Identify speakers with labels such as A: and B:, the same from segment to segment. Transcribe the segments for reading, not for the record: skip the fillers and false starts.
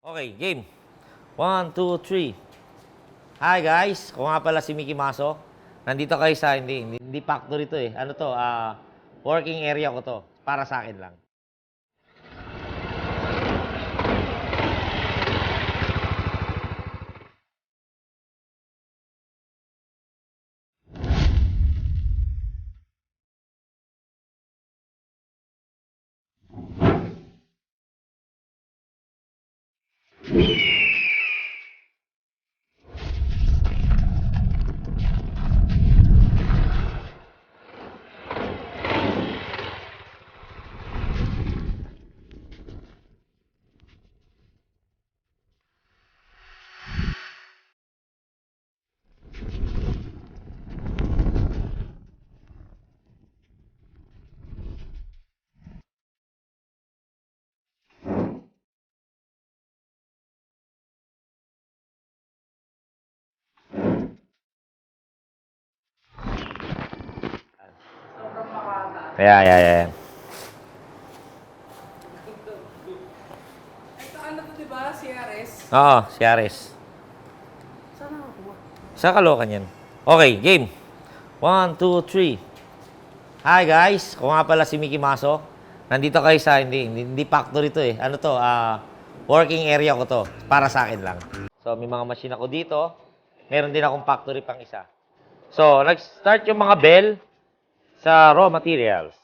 A: Okay, game. 1, 2, 3. Hi guys, ako nga pala si Mickey Maso. Nandito kayo sa, hindi factory to eh. Ano to, working area ko to. Para sa akin lang. Yeah.
B: Ito ano to, diba? CRS?
A: Oo, si Ares.
B: Saan nakakuha?
A: Sa Caloocan yan. Okay, game. 1, 2, 3. Hi guys, ako nga pala si Mickey Maso. Nandito kayo sa, hindi factory to eh. Ano to, working area ko to. Para sa akin lang. So, may mga machine ako dito. Meron din akong factory pang isa. So, nag-start yung mga bell sa raw materials.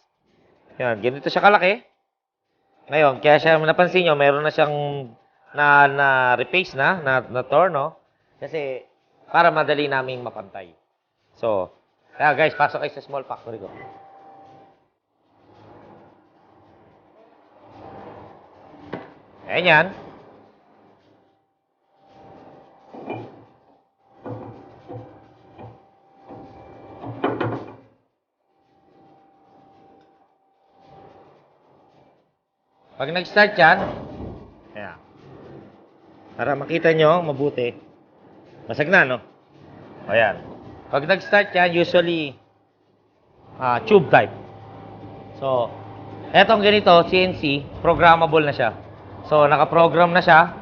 A: Yan, ganito siya kalaki. Ngayon, kaya siya, napansin nyo, meron na siyang repaste na torno. Kasi, para madali naming mapantay. So, kaya guys, pasok kayo sa small factory ko. Ayan yan. Pag nag-start yan, ayan. Para makita nyo, mabuti. Masag na, no? Ayan. Pag nag-start yan, usually, tube type. So, etong ganito, CNC, programmable na siya. So, naka-program na siya.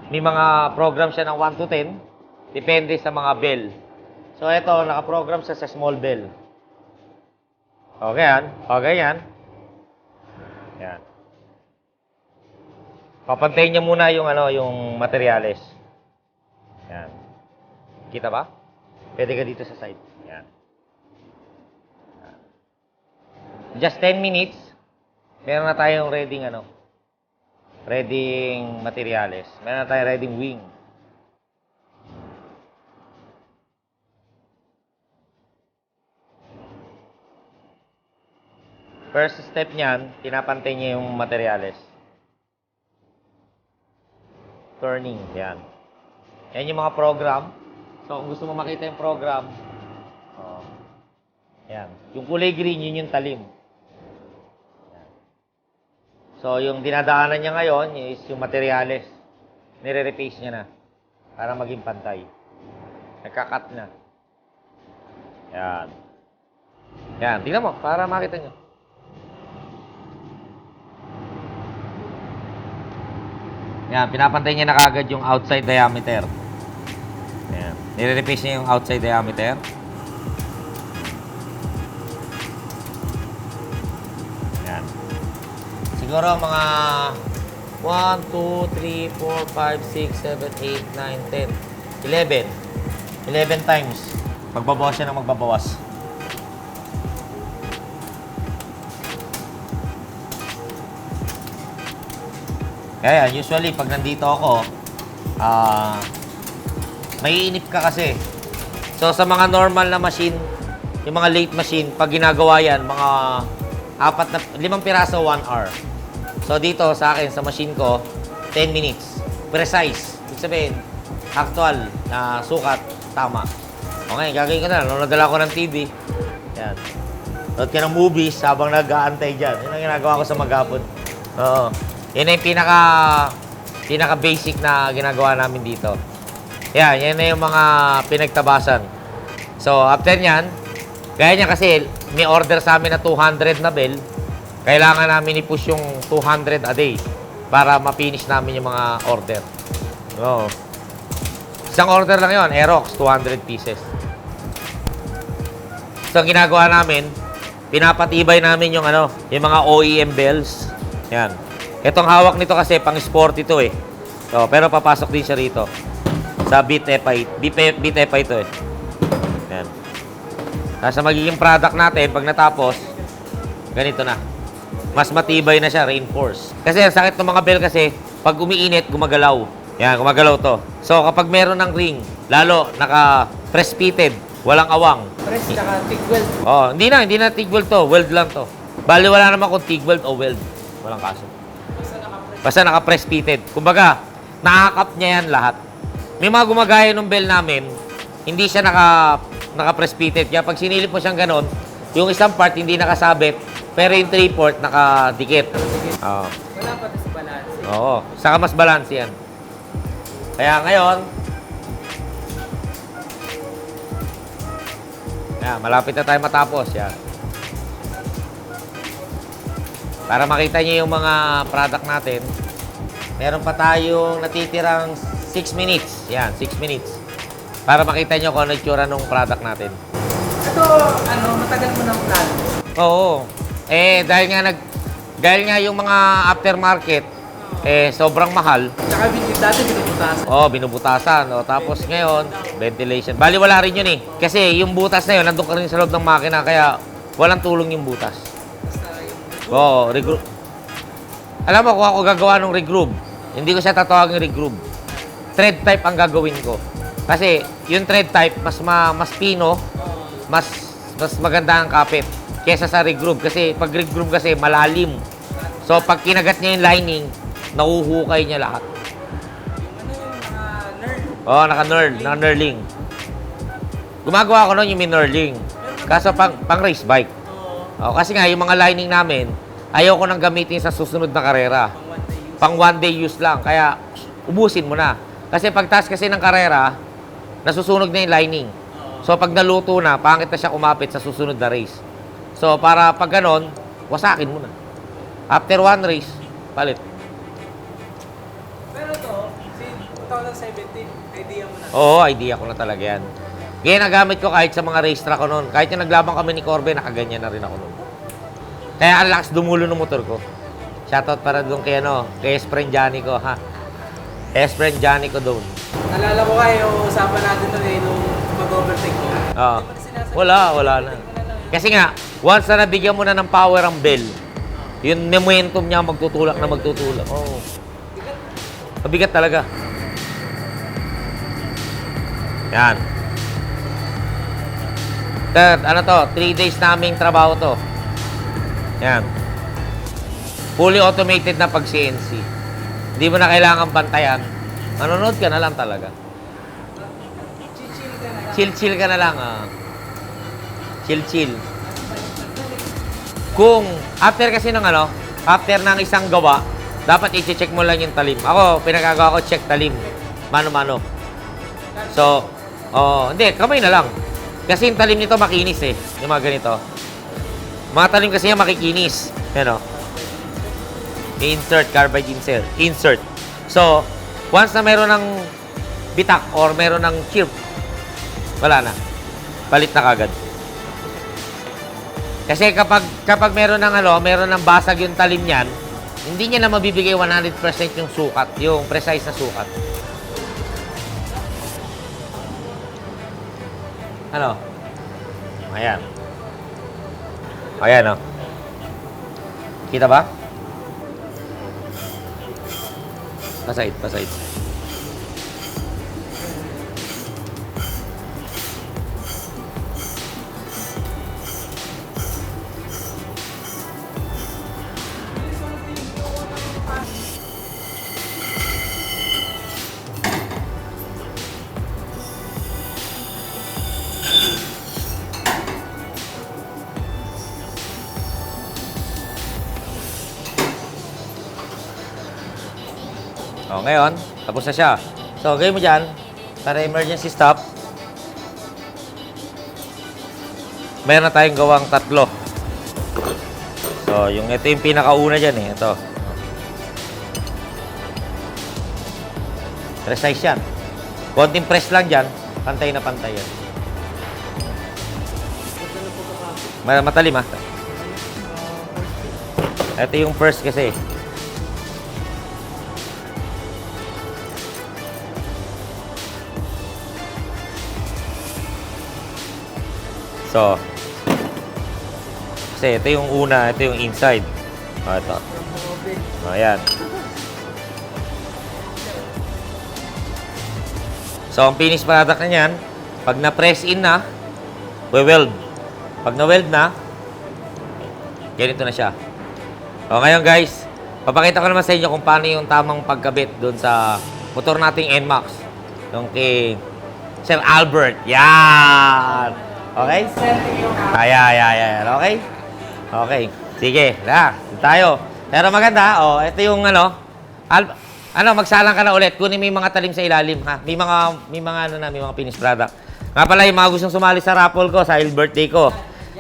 A: May mga program siya ng 1 to 10. Depende sa mga bell. So, eto, naka-program siya sa small bell. Okay, yan. Okay, yan. Yan. Papantayin niya muna yung yung materyales. Yan. Kita ba? Pwede ka dito sa side. Yan. Just 10 minutes. Meron na tayong ready materyales. Meron na tayong ready wing. First step niyan, pinapantay niya yung materyales. Turning, yan. Yan yung mga program. So, kung gusto mo makita yung program, yan. Yung kulay green, yun yung talim. Yan. So, yung dinadaanan niya ngayon is yung materyales. Nire-repaste niya na para maging pantay. Nagka-cut na. Yan. Yan. Tingnan mo, para makita nyo. Yan, pinapantay niya na kagad yung outside diameter. Yan. Nire-repaste niya yung outside diameter. Yan. Siguro mga 1, 2, 3, 4, 5, 6, 7, 8, 9, 10, 11. 11 times. Magbabawas siya ng magbabawas. Kaya usually pag nandito ako, maiinip ka kasi. So sa mga normal na machine, yung mga late machine, pag ginagawa yan, mga 5 piraso, 1 hour. So dito sa akin, sa machine ko, 10 minutes. Precise. Ibig sabihin, actual na sukat, tama. Okay, gagawin ko na. Nanonood ako ng TV. Yan. Nood ka ng movies habang nag-aantay dyan. Yun ang ginagawa ko sa maghapon. Oo. Yan na yung pinaka-basic na ginagawa namin dito. Yan na yung mga pinagtabasan. So, after nyan, gaya niya kasi, may order sa amin na 200 na bell. Kailangan namin i-push yung 200 a day para ma-finish namin yung mga order. Oo. Isang order lang yon, Aerox, 200 pieces. So, ang ginagawa namin, pinapatibay namin yung yung mga OEM bells. Yan. Itong hawak nito kasi pang sport ito eh. So, pero papasok din siya rito. Sa Beat FI. Beat FI ito eh. Yan. Tapos sa magiging product natin, pag natapos, ganito na. Mas matibay na siya, reinforce. Kasi ang sakit ng mga bell kasi, pag umiinit, gumagalaw. Yan, gumagalaw to. So, kapag meron ng ring, lalo, naka-press fitted, walang awang.
B: Press tsaka TIG weld.
A: Oh, hindi na TIG weld to, weld lang to. Bali, wala naman kung TIG weld o weld. Walang kaso. Basta naka-press fitted. Kumbaga, nakakap niya yan lahat. May mga gumagaya ng bell namin, hindi siya naka-press fitted. Kaya pag sinilip mo siyang ganon, yung isang part hindi nakasabit, pero yung 3/4 nakadikit. Oo.
B: Wala pa sa balance.
A: Oo. Saka mas balance yan. Kaya ngayon, malapit na tayo matapos. Yan. Para makita niyo yung mga product natin, meron pa tayong natitirang 6 minutes. Yan, 6 minutes. Para makita niyo kung ano yung itsura ng product natin.
B: Ito, matagal mo ng plan.
A: Oo. Dahil nga yung mga aftermarket, sobrang mahal.
B: Tsaka dati binubutasan.
A: Binubutasan. Tapos ngayon, ventilation. Bali, wala rin yun eh. Kasi yung butas na yun, nandun ka rin sa loob ng makina, kaya walang tulong yung butas.
B: Basta yung...
A: Regroup. Alam mo, kung ako gagawa ng regroup, hindi ko siya tatawagin regroup. Thread type ang gagawin ko. Kasi yung thread type, mas pino, mas maganda ang kapit kesa sa regroup. Kasi pag regroup kasi, malalim. So, pag kinagat niya yung lining, nahuhukay niya lahat.
B: Yung nerd.
A: Naka-knurling. Gumagawa ko nun yung may knurling. Kaso pang race bike. Kasi nga, yung mga lining namin, ayaw ko nang gamitin sa susunod na karera. Pang one day use lang. Kaya, ubusin mo na. Kasi pagtas kasi ng karera, nasusunog na yung lining. So, pag naluto na, pangit na siya kumapit sa susunod na race. So, para pag ganon, wasakin mo na. After one race, palit.
B: Pero to, si 2017, idea mo na.
A: Oo, idea ko na talaga yan. Kaya nagamit ko kahit sa mga racetrack ko noon. Kahit yung naglabang kami ni Corbe, nakaganyan na rin ako noon. Kaya ang lakas dumulo ng motor ko. Shoutout para doon kay S-Friend Johnny ko, ha? S-Friend Johnny ko doon.
B: Nalala ko kayo, usapan natin doon nung mag-overtake ko.
A: Oo. Wala na. Kasi nga, once na nabigyan mo na ng power ang bell, yung momentum niya magtutulak. Oo. Mabigat talaga. Yan. Third, 3 days naming trabaho to. Yan. Fully automated na pag CNC. Hindi mo na kailangan bantayan. Manonood ka na lang talaga. Chill ka na lang. Chill. Kung after kasi after ng isang gawa, dapat i-check mo lang yung talim. Ako, pinagagawa ko, check talim. Mano-mano. So, hindi, kamay na lang. Kasi yung talim nito makinis eh. Yung mga ganito. Mga talim kasi yan makikinis. Yan o. Insert, carbide insert. So, once na meron ng bitak or meron ng chirp, wala na. Palit na kagad. Kasi kapag meron ng basag yung talim niyan, hindi niya na mabibigay 100% yung sukat, yung precise na sukat. Ayan. Ayan, Kita ba? Pasait. Ngayon, tapos na siya. So, gawin mo dyan, para emergency stop, meron na tayong gawang 3. So, ito yung pinakauna dyan eh. Ito. Precise yan. Konting press lang dyan, pantay na pantay yan. Matalim ha. Ito yung first kasi. So, kasi ito yung una, ito yung inside. Ito. Ayan. So, ang finish product na yan, pag na-press in na, we-weld. Pag na-weld na, ganito na siya. O, ngayon guys, papakita ko naman sa inyo kung paano yung tamang pagkabit doon sa motor nating NMAX. Yung kay Sir Albert. Yan! Okay? Ayan. Okay? Okay. Sige, tayo. Pero maganda, ito yung magsalang ka na ulit. Kunin mo yung mga talim sa ilalim, ha? May mga finished product. Nga pala, yung mga gustong sumali sa raffle ko, sa birthday ko.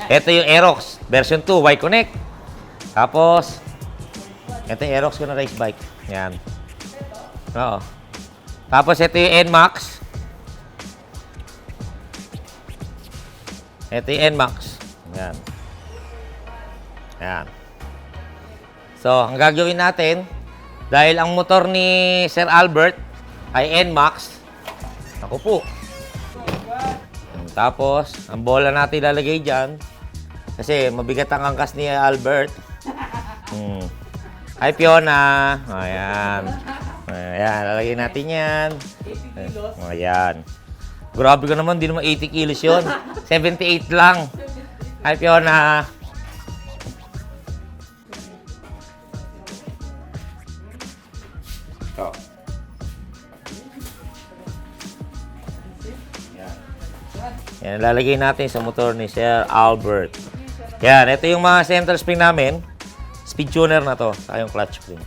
A: Ito yung Aerox, version 2, Y-Connect. Tapos, ito yung Aerox ko na race bike. Yan. Oo. Tapos, ito yung NMAX. Ito yung NMAX. Yan. Yan. So, ang gagawin natin, dahil ang motor ni Sir Albert ay NMAX, ako po. Tapos, ang bola natin ilalagay dyan, kasi mabigat ang angkas ni Albert. Hi, Fiona. Ayan. Ayan, lalagay natin yan. Ayan. Grabe ka naman, di naman 80 kilos yun. 78 lang. Hi, Fiona. Oh. Yan, lalagay natin sa motor ni Sir Albert. Yan, ito yung mga center spring namin. Speed tuner na to, saka yung clutch spring.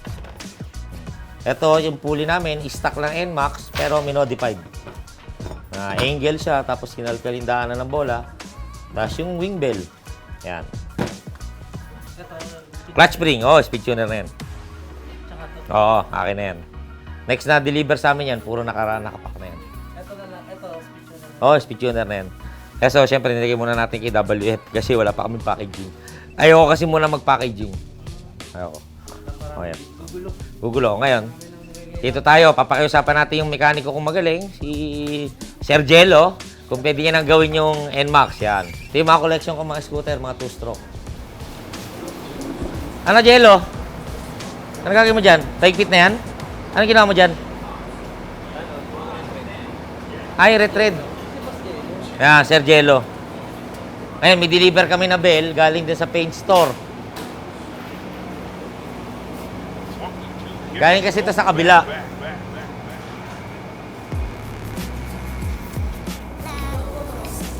A: Ito, yung pulley namin, stock lang NMAX, pero minodified. Angle siya, tapos kinalkalindaan na ng bola. Tapos yung wing bell. Yan. Clutch spring, speed tuner na yan. Oo, akin na yan. Next na deliver sa amin yan, puro nakapak na yan.
B: Ito na lang, speed tuner.
A: Speed tuner na yan. So, syempre, nilagay muna natin kay WF kasi wala pa kami packaging. Ayoko kasi muna mag-packaging. Ayoko. Yan. Gugulo. Ngayon, dito tayo, papakiusapan natin yung mekaniko kong magaling, si Sir Jello, kung pwede niya nang gawin yung NMAX. Yan. Ito yung mga collection ko, mga scooter, mga 2-stroke. Ano, Jello? Ano gagawin mo dyan? Paigpit na yan? Ano ginawa mo dyan? Ay, retread. Yan, Sir Jello. Ngayon, may deliver kami na bell galing din sa paint store. Galing kasi ito sa kabila.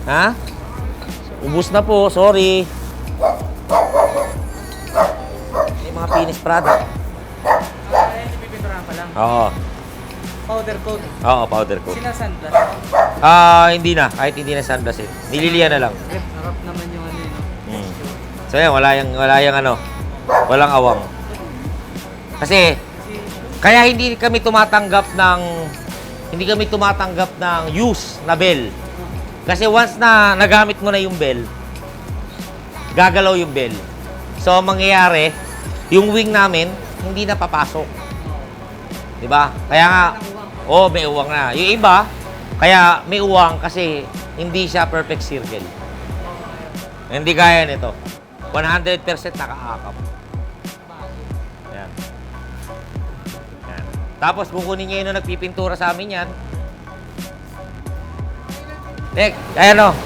A: Ha? Ubus na po, sorry. May mga finished product.
B: Pipinturahan pa lang.
A: Oo.
B: Powder coat.
A: Oo, powder coat.
B: Sinasandblas.
A: Hindi na. Kahit hindi na sandblas eh. Nililiyan na lang.
B: Harap naman yung
A: So yan, wala yung walang awang. Kasi, kaya hindi kami tumatanggap ng use na bell. Kasi once na nagamit mo na yung bell, gagalaw yung bell. So, mangyayari, yung wing namin, hindi na papasok. Diba? Kaya nga, may uwang na. Yung iba, kaya may uwang kasi hindi siya perfect circle. Hindi kaya nito. 100% nakaakap. Yan. Yan. Tapos, kukunin niya yun na nagpipintura sa amin yan.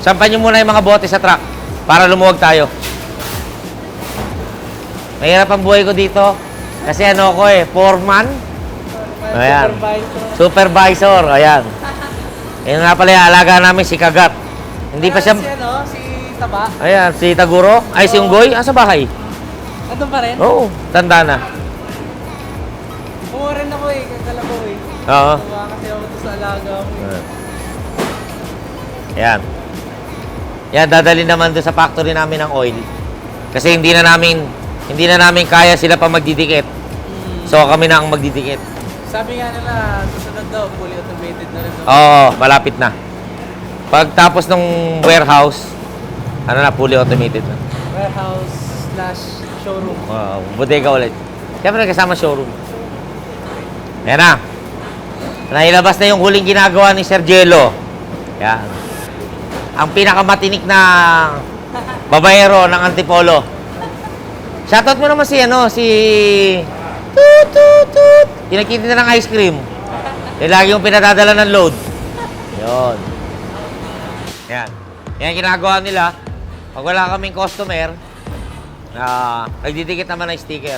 A: Sampan niyo muna yung mga bote sa truck para lumuwag tayo. Mahirap ang buhay ko dito. Kasi foreman. Ayan. Supervisor. Ayan. Yan nga pala yung alaga namin, si Kagat. Hindi pa siya...
B: Si Taba.
A: Ayan, si Taguro. Ay, si Unggoy. Sa bahay.
B: Andun pa rin?
A: Oo, tanda na.
B: Bumo rin ako kakalabaw
A: Oo.
B: Tuwa kasi ako sa alaga ko.
A: Ayan. Yan, dadali naman doon sa factory namin ng oil. Kasi hindi na namin kaya sila pa magdidikit. So, kami na ang magdidikit.
B: Sabi nga nila, susunod susunod daw, fully automated na rin daw.
A: Oo, malapit na. Pagtapos ng warehouse, ano na, fully automated na.
B: Warehouse slash showroom.
A: Bodega ulit. Siyempre kasama showroom. Ayan na. Nailabas na yung huling ginagawa ni Sir Jello. Yan. Ang pinakamatinik na babayero ng Antipolo. Shoutout mo naman si Toot, toot, toot. Yung nagtitinda ng ice cream. Yung lagi yung pinadadala ng load. Yun. Yan. Yan ginagawa nila. Pag wala kaming customer, nagdidikit naman ng sticker.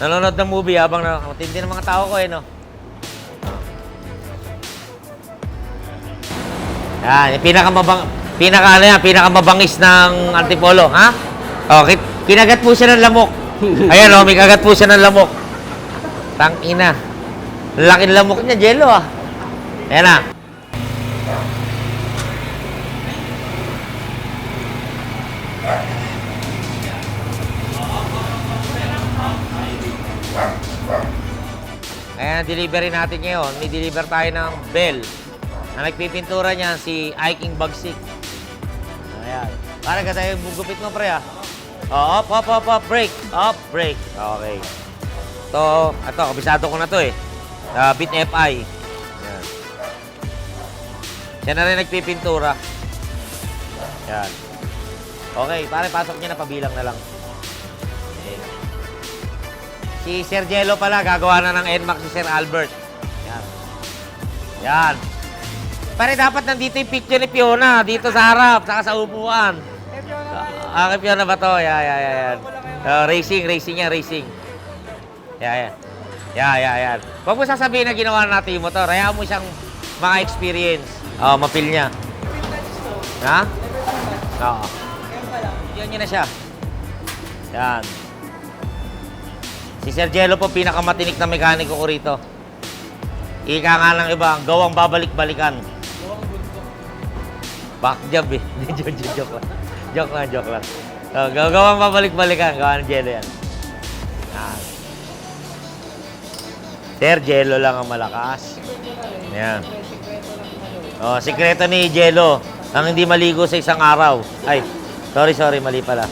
A: Nanonood ng movie habang matindi ng mga tao ko no? Yan, yung pinakamabangis ng Antipolo, ha? Okay, kinagat po siya ng lamok. Ayan may kagat po siya ng lamok. Tangina. Laki ng lamok niya, Jello Ayan na. Ayan, delivery natin ngayon. May deliver tayo ng Bell. Ang nagpipintura niya si Iking Bagsik. Ayan. Para ka tayo gupit mo, pre, up, break. Up, break. Okay. Ito, kabisado ko na to Bit FI. Ayan. Siya na rin nagpipintura. Ayan. Okay, pare, pasok niya na, pabilang na lang. Ayan. Si Sir Jello pala, gagawa na ng NMAX si Sir Albert. Ayan. Yan. Pare, dapat nandito yung picture ni Fiona. Dito sa harap, saka sa upuan. Kay Fiona ba to? Yan. Racing yan, racing. Yan. Huwag mo sasabihin na ginawa natin yung motor. Hayaan mo siyang maka-experience. Mapil niya. Ha? Oo. Yan niya na siya. Yan. Si Sir Jello po, pinakamatinik na mekaniko ko rito. Ika nga ng iba, gawang babalik-balikan. Back job Joke lang. Gawang babalik-balikan. Gawa ng Jello yan. Sir, Jello lang ang malakas. Yan. Sikreto ni Jello. Ang hindi maligo sa isang araw. Ay, sorry, mali pala.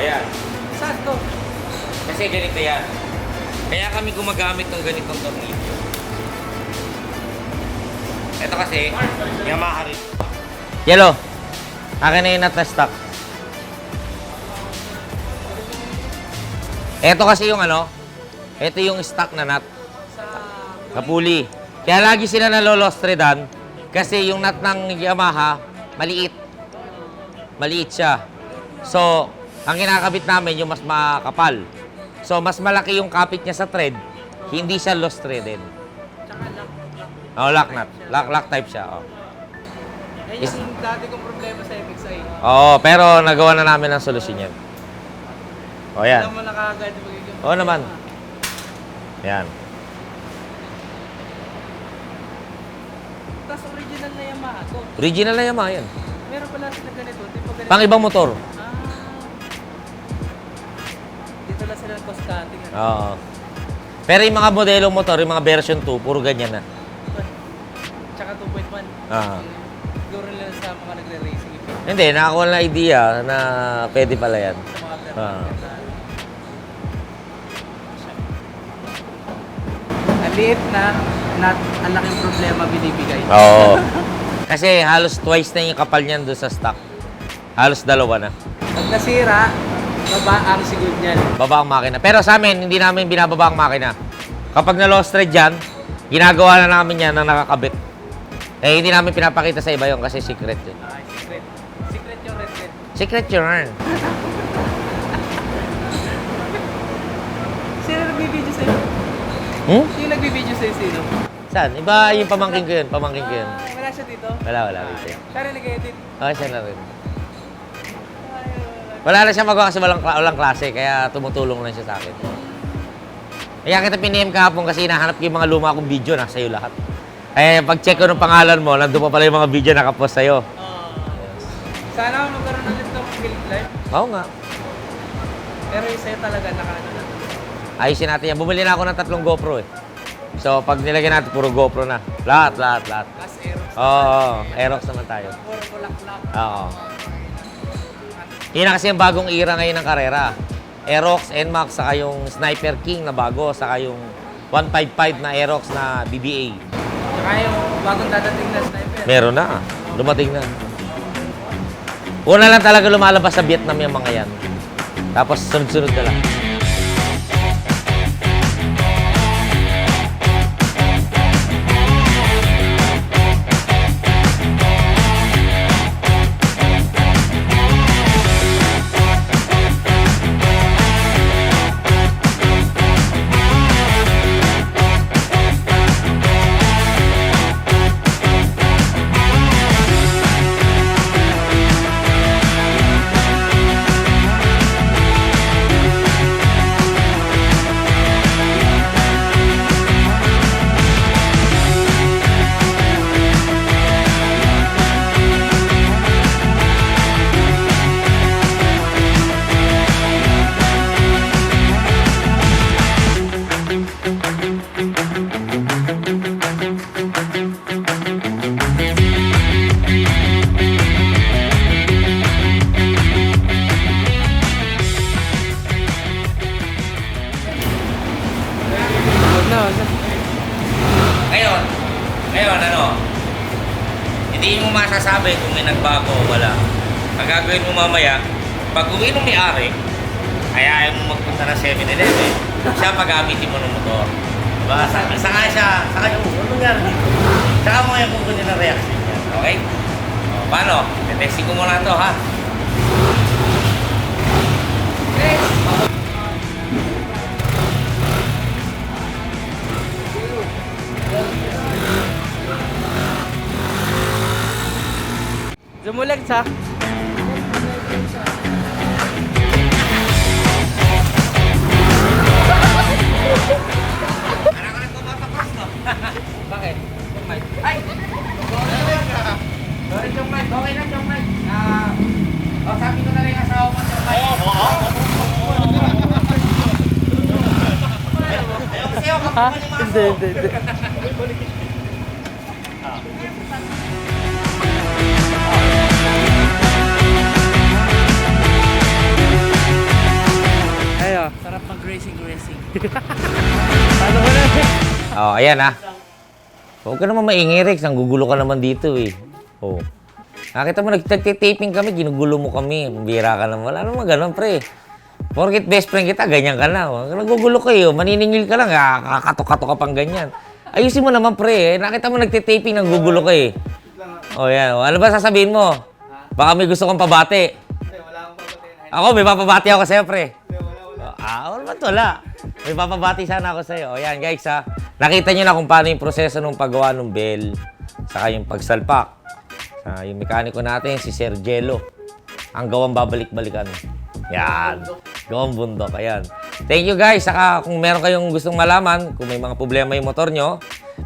A: Yan.
B: Saan to?
A: Kasi ganito yan. Kaya kami gumagamit ng ganitong tornilyo. Ito kasi, Yamaha rin. Yellow, akin na yung nut na stock. Ito kasi yung ito yung stock na nut. Na pulley. Kaya lagi sila nalolostredan kasi yung nut ng Yamaha, maliit. Maliit siya. So, ang kinakabit namin yung mas makapal. So, mas malaki yung kapit niya sa thread, hindi siya lost threaded.
B: Tsaka lock.
A: Lock nut. Lock type siya.
B: Yan yung dati kong problema sa MXI.
A: Pero nagawa na namin ang solusyon yan. Yan.
B: Alam mo na kagad magiging
A: Naman. Yan.
B: Tapos original na Yamaha to.
A: Original na Yamaha yan.
B: Meron pala sila ganito. Tipo ganito.
A: Pang ibang motor.
B: Dito lang sila cost cutting.
A: Pero yung mga modelong motor, yung mga version 2, puro ganyan na.
B: Tsaka 2.1. Siguro lang sa mga nagre-racing.
A: Hindi, nakakuha na idea na pwede pala yan.
B: Sa mga performance. Ang liit na, ang laking problema binibigay.
A: Kasi halos twice na yung kapal niyan doon sa stock. Halos dalawa na.
B: Pag nasira, baba ang sigod niyan.
A: Baba ang makina. Pero sa amin, hindi namin binababa ang makina. Kapag na-lost thread dyan, ginagawa na namin yan na nakakabit. Hindi namin pinapakita sa iba yun kasi secret yun.
B: Secret. Secret yung red red.
A: Secret yun.
B: Sino nagbibideo sa'yo? Sino nagbibideo sa'yo, sino?
A: Saan? Iba yung pamangkin ko yun.
B: Wala siya dito?
A: Wala dito.
B: Siya rin nag-edit.
A: Siya na rin. Wala na siya magawa kasi walang klase, kaya tumutulong lang siya sa akin. Kaya kita piniem kahapon kasi hinahanap ko yung mga luma kong video, nasa iyo lahat. Eh, pag-check ko ng pangalan mo, nandun pa pala yung mga video nakapost sa'yo.
B: Sana magkaroon ulit ng field life.
A: Oo nga.
B: Pero yung sa'yo talaga nakaano na.
A: Ayusin natin yan. Bumili na ako ng 3 GoPro eh. So, pag nilagyan natin, puro GoPro na. Lahat.
B: Plus Aerox.
A: Oo, Aerox naman tayo.
B: Puro bulaklak.
A: Oo. Yun na kasi yung bagong era ngayon ng karera. Aerox, NMAX, saka yung Sniper King na bago, saka yung 155 na Aerox na BBA.
B: Saka yung bagong dadating na sniper.
A: Meron na. Dumating na. Una lang talaga lumalabas sa Vietnam yung mga yan. Tapos sunod-sunod na lang. Ngayon, hindi mo masasabi kung may nagbago o wala. Ang gagawin mo mamaya, pag uwi ng may-ari, ayayin mo magpunta ng 7-Eleven, siya pag-gamitin mo ng motor. Diba? Saka siya, ano nangyari dito? Saka mo yung kukunin ng reaction niya. Okay? O, paano? Testing ko muna ito, ha?
B: Zumulag sa.
A: Bakit? Ay! Sorry, Chong Mike. Okay na, Chong Mike. Sabi ko na rin yung asawa mo, Chong Mike. Ayaw kasi ako kapag ni Maso.
B: Hindi. Ayo, sarap mag-racing. Ano ba na?
A: Oh, ayan ha. Huwag ka naman maingay, Rex. Nanggugulo ka naman dito eh. Oh. Nakita mo, nagtagtitaping kami, ginugulo mo kami. Bira ka naman. Wala naman ganun, pre. Porkit best friend kita, ganyan ka na. Oh. Nagugulo kayo. Maniningil ka lang. Kakatok-katok ka pang ganyan. Ayusin mo naman, pre. Nakita mo, nagtitaping, nanggugulo ka eh. Oh, yan. Ano ba sasabihin mo? Baka may gusto kong pabati.
B: Wala akong papatayin.
A: Ako, may papabati ako sa'yo, pre. Wala. May papabati sana ako sa'yo. O yan, guys, ha. Nakita nyo na kung paano yung proseso ng paggawa ng bell, saka yung pagsalpak. Yung mekaniko natin, si Sir Jello. Ang gawang babalik-balikan. Yan. Gawang bundok. Ayan. Thank you, guys. Saka kung meron kayong gustong malaman, kung may mga problema yung motor nyo,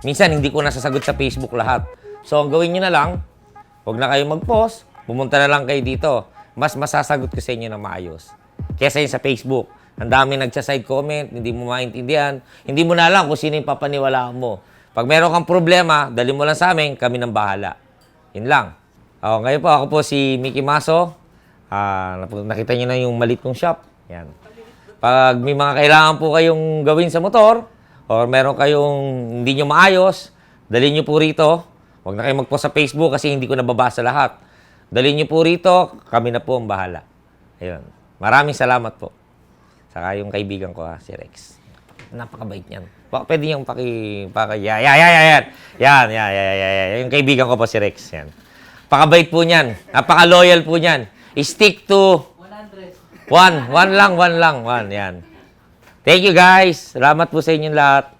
A: minsan hindi ko nasasagot sa Facebook lahat. So, ang gawin nyo na lang, huwag na kayo mag-post, pumunta na lang kayo dito. Mas masasagot ko sa inyo na maayos. Kesa yun sa Facebook. Ang dami nagsa-side comment, hindi mo maintindihan, hindi mo na alam kung sino yung papaniwalaan mo. Pag meron kang problema, dali mo lang sa amin, kami nang bahala. Yun lang. Ngayon po, ako po si Mickey Maso. Nakita niyo na yung malit kong shop. Yan. Pag may mga kailangan po kayong gawin sa motor, or meron kayong hindi nyo maayos, dali nyo po rito. Huwag na kayo mag-post sa Facebook kasi hindi ko nababasa lahat. Dali nyo po rito, kami na po ang bahala. Ayun. Maraming salamat po. Saka yung kaibigan ko, si Rex. Napakabait niyan. Baka pwede niyang Yan. Yung kaibigan ko po, si Rex. Yan. Pakabait po niyan. Napaka-loyal po niyan. Stick to 100. One lang. Yan. Thank you, guys. Salamat po sa inyong lahat.